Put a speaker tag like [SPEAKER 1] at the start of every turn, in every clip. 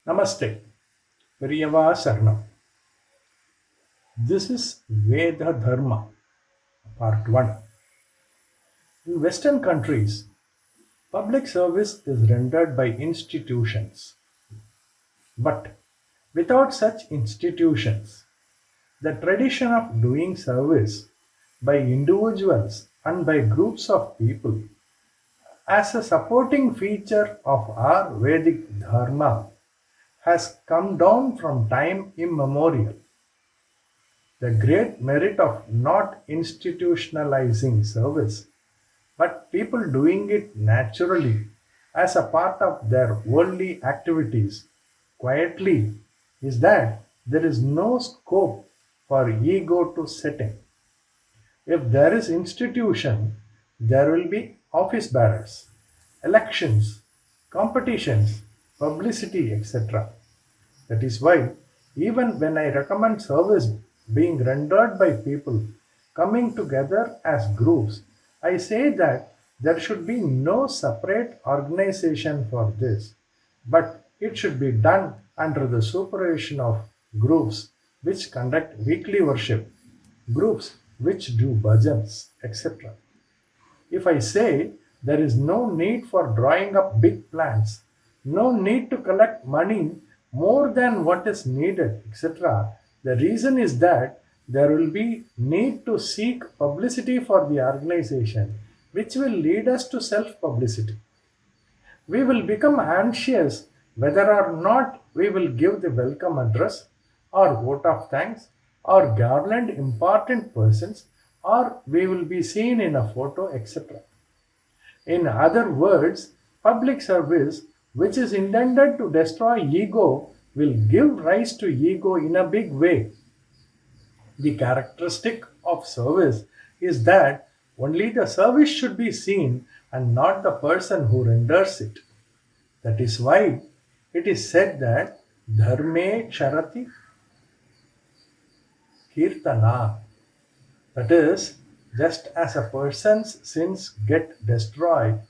[SPEAKER 1] Namaste, Periyava Saranam. This is Veda Dharma, Part 1. In Western countries, public service is rendered by institutions. But without such institutions, the tradition of doing service by individuals and by groups of people as a supporting feature of our Vedic Dharma has come down from time immemorial. The great merit of not institutionalizing service, but people doing it naturally as a part of their worldly activities quietly, is that there is no scope for ego to set in. If there is institution, there will be office bearers, elections, competitions, publicity, etc. That is why, even when I recommend service being rendered by people coming together as groups, I say that there should be no separate organization for this, but it should be done under the supervision of groups which conduct weekly worship, groups which do bhajans, etc. If I say there is no need for drawing up big plans, no need to collect money more than what is needed, etc., the reason is that there will be need to seek publicity for the organization, which will lead us to self publicity. We will become anxious whether or not we will give the welcome address or vote of thanks or garland important persons or we will be seen in a photo, etc. In other words, public service, which is intended to destroy ego, will give rise to ego in a big way. The characteristic of service is that only the service should be seen and not the person who renders it. That is why it is said that dharme ksharati kirtana. That is, just as a person's sins get destroyed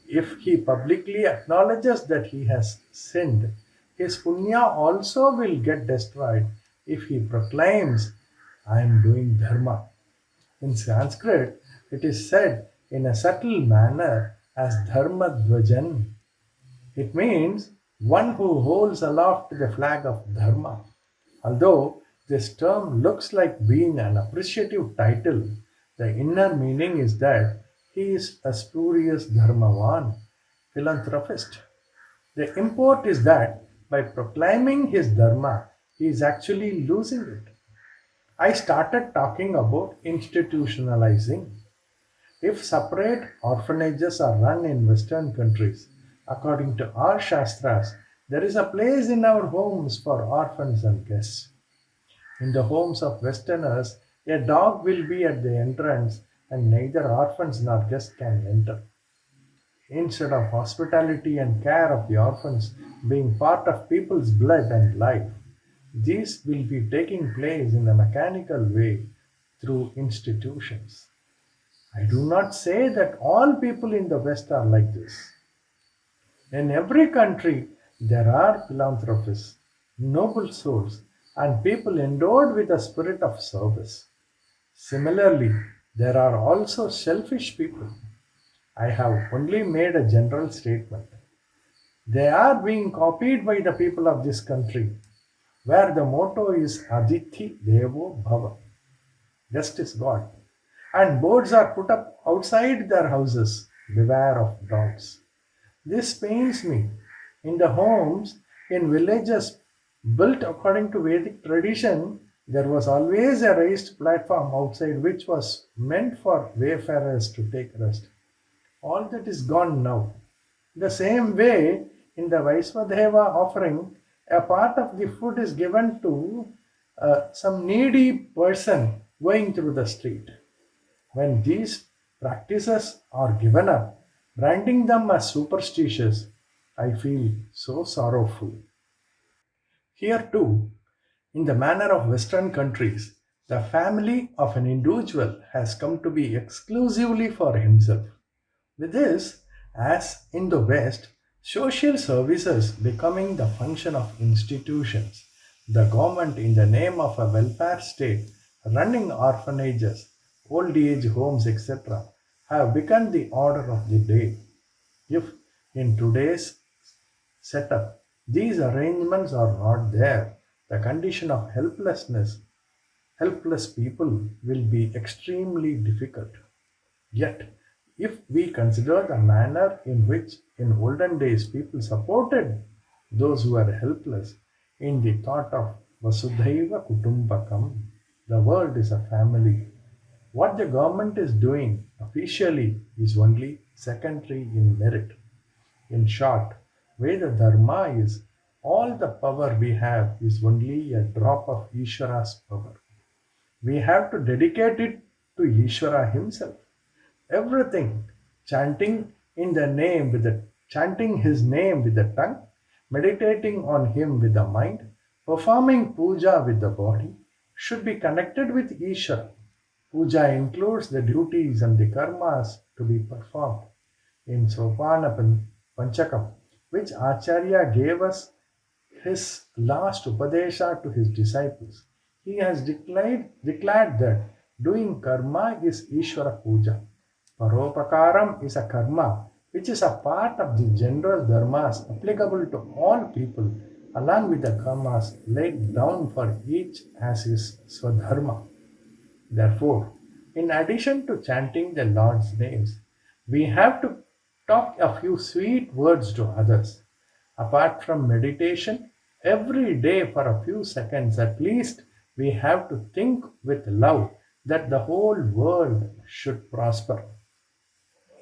[SPEAKER 1] if he publicly acknowledges that he has sinned, his punya also will get destroyed if he proclaims, I am doing dharma. In Sanskrit, it is said in a subtle manner as dharma dvajan. It means one who holds aloft the flag of dharma. Although this term looks like being an appreciative title, the inner meaning is that he is a spurious dharmavan, philanthropist. The import is that by proclaiming his dharma, he is actually losing it. I started talking about institutionalizing. If separate orphanages are run in Western countries, according to our Shastras, there is a place in our homes for orphans and guests. In the homes of Westerners, a dog will be at the entrance and neither orphans nor guests can enter. Instead of hospitality and care of the orphans being part of people's blood and life, these will be taking place in a mechanical way through institutions. I do not say that all people in the West are like this. In every country, there are philanthropists, noble souls, and people endowed with a spirit of service. Similarly, there are also selfish people. I have only made a general statement. They are being copied by the people of this country, where the motto is Aditi Devo Bhava. Just is God. And boards are put up outside their houses, beware of dogs. This pains me. In the homes, in villages built according to Vedic tradition, there was always a raised platform outside which was meant for wayfarers to take rest. All that is gone now. The same way, in the Vaiswadeva offering, a part of the food is given to some needy person going through the street. When these practices are given up, branding them as superstitious, I feel so sorrowful. Here too, in the manner of Western countries, the family of an individual has come to be exclusively for himself. With this, as in the West, Social services becoming the function of institutions, the government in the name of a welfare state, running orphanages, old age homes, etc., have become the order of the day. If in today's setup these arrangements are not there, the condition of helpless people will be extremely difficult. Yet, if we consider the manner in which in olden days people supported those who were helpless in the thought of Vasudhaiva Kutumbakam, the world is a family. What the government is doing officially is only secondary in merit. In short, Veda Dharma is all the power we have is only a drop of Ishvara's power. We have to dedicate it to Ishvara himself. Everything, chanting in the name with the chanting his name with the tongue, meditating on him with the mind, performing puja with the body, should be connected with Ishvara. Puja includes the duties and the karmas to be performed. In Sopana Panchakam, which Acharya gave us his last Upadesha to his disciples, he has declared that doing karma is Ishvara Puja. Paropakaram is a karma which is a part of the general dharmas applicable to all people, along with the karmas laid down for each as his swadharma. Therefore, in addition to chanting the Lord's names, we have to talk a few sweet words to others. Apart from meditation, every day for a few seconds at least, we have to think with love that the whole world should prosper.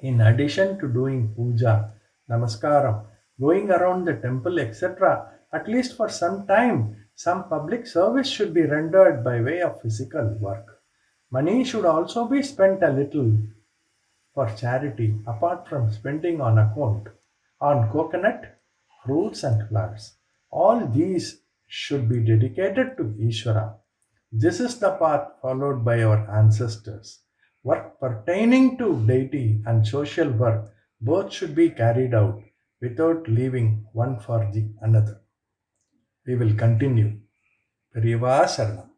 [SPEAKER 1] In addition to doing puja, namaskaram, going around the temple, etc., at least for some time, some public service should be rendered by way of physical work. Money should also be spent a little for charity apart from spending on coconut, fruits and flowers. All these should be dedicated to Ishvara. This is the path followed by our ancestors. Work pertaining to deity and social work both should be carried out without leaving one for the another. We will continue. Periyava Saranam.